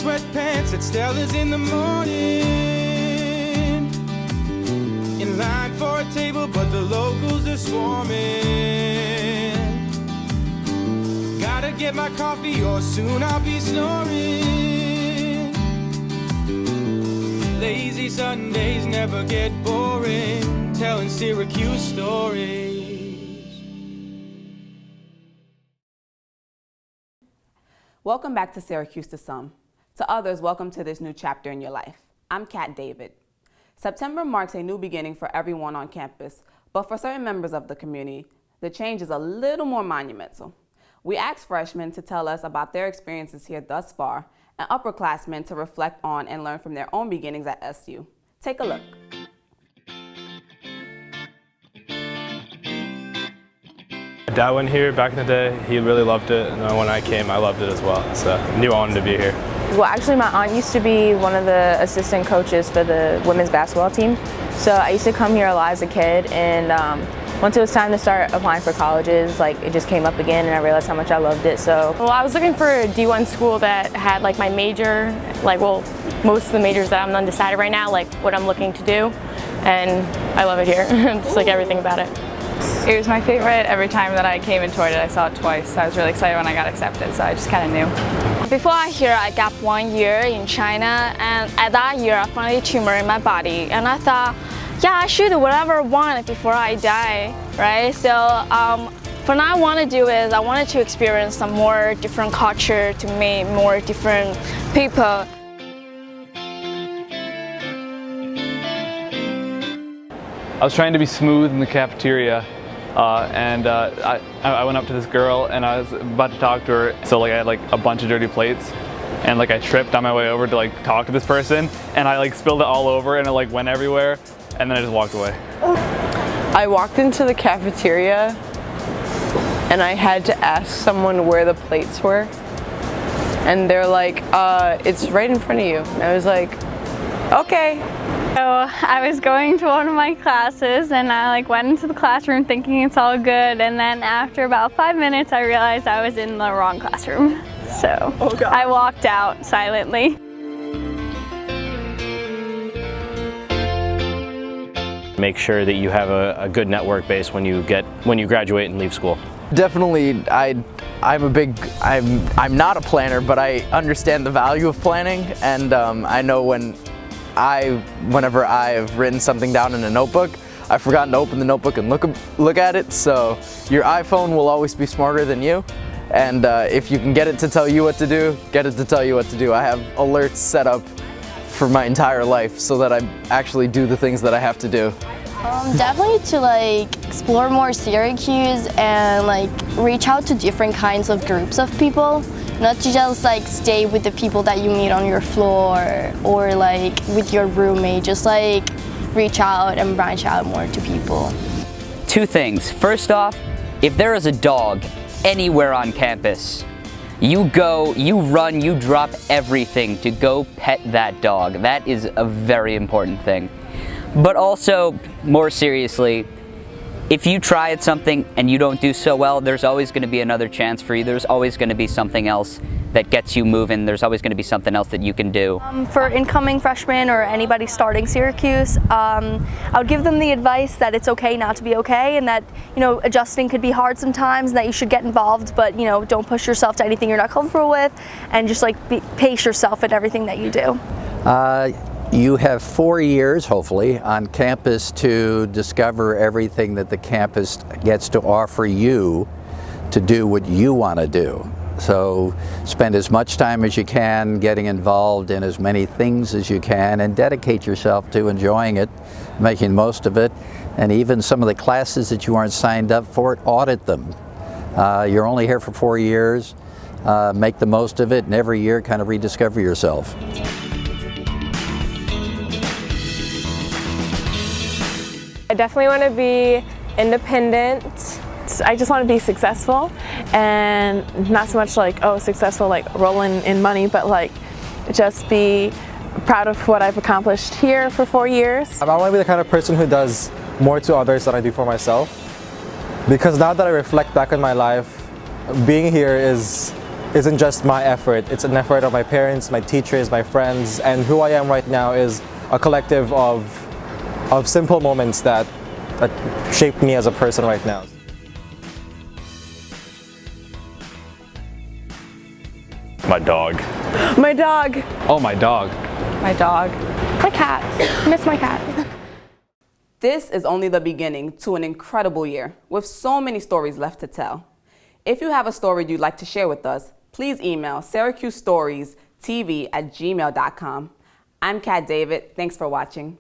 sweatpants at Stella's in the morning. In line for a table, but the locals are swarming. Gotta get my coffee or soon I'll be snoring. Lazy Sundays never get boring, telling Syracuse stories. Welcome back to Syracuse to some. To others, welcome to this new chapter in your life. I'm Kat David. September marks a new beginning for everyone on campus, but for certain members of the community, the change is a little more monumental. We asked freshmen to tell us about their experiences here thus far, and upperclassmen to reflect on and learn from their own beginnings at SU. Take a look. My dad went here back in the day. He really loved it, and then when I came, I loved it as well. So I knew I wanted to be here. Well, actually, my aunt used to be one of the assistant coaches for the women's basketball team. So I used to come here a lot as a kid, and once it was time to start applying for colleges, like it just came up again, and I realized how much I loved it. So, well, I was looking for a D1 school that had like my major, most of the majors that I'm undecided right now, like what I'm looking to do, and I love it here. Just like everything about it. It was my favorite. Every time that I came and toured it, I saw it twice. So I was really excited when I got accepted, so I just kind of knew. Before I here, I got 1 year in China, and at that year, I found a tumor in my body, and I thought, yeah, I should do whatever I want before I die, right? So what I want to do is I wanted to experience some more different culture, to meet more different people. I was trying to be smooth in the cafeteria, and I went up to this girl and I was about to talk to her. So I had a bunch of dirty plates, and I tripped on my way over to talk to this person, and I spilled it all over, and it went everywhere, and then I just walked away. I walked into the cafeteria and I had to ask someone where the plates were, and they're like, it's right in front of you. And I was like, okay. So I was going to one of my classes, and I went into the classroom thinking it's all good, and then after about 5 minutes I realized I was in the wrong classroom. So I walked out silently. Make sure that you have a good network base when you graduate and leave school. Definitely, I'm not a planner, but I understand the value of planning, and I know whenever I've written something down in a notebook, I've forgotten to open the notebook and look at it. So your iPhone will always be smarter than you, and if you can get it to tell you what to do, get it to tell you what to do. I have alerts set up for my entire life so that I actually do the things that I have to do. Definitely to explore more Syracuse and reach out to different kinds of groups of people. Not to just stay with the people that you meet on your floor or with your roommate. Just reach out and branch out more to people. Two things. First off, if there is a dog anywhere on campus, you go, you run, you drop everything to go pet that dog. That is a very important thing. But also, more seriously, if you try at something and you don't do so well, there's always going to be another chance for you. There's always going to be something else that gets you moving. There's always going to be something else that you can do. For incoming freshmen or anybody starting Syracuse, I would give them the advice that it's okay not to be okay, and that adjusting could be hard sometimes, and that you should get involved, but don't push yourself to anything you're not comfortable with, and just pace yourself in everything that you do. You have 4 years, hopefully, on campus to discover everything that the campus gets to offer you to do what you want to do. So spend as much time as you can getting involved in as many things as you can, and dedicate yourself to enjoying it, making the most of it, and even some of the classes that you aren't signed up for, audit them. You're only here for 4 years. Make the most of it, and every year kind of rediscover yourself. I definitely want to be independent. I just want to be successful, and not so much successful rolling in money, but just be proud of what I've accomplished here for 4 years. I want to be the kind of person who does more to others than I do for myself, because now that I reflect back on my life, being here is isn't just my effort. It's an effort of my parents, my teachers, my friends, and who I am right now is a collective of simple moments that shaped me as a person right now. My dog. My dog. Oh, my dog. My dog. My cats. Miss my cats. This is only the beginning to an incredible year with so many stories left to tell. If you have a story you'd like to share with us, please email SyracuseStoriesTV@gmail.com. I'm Kat David. Thanks for watching.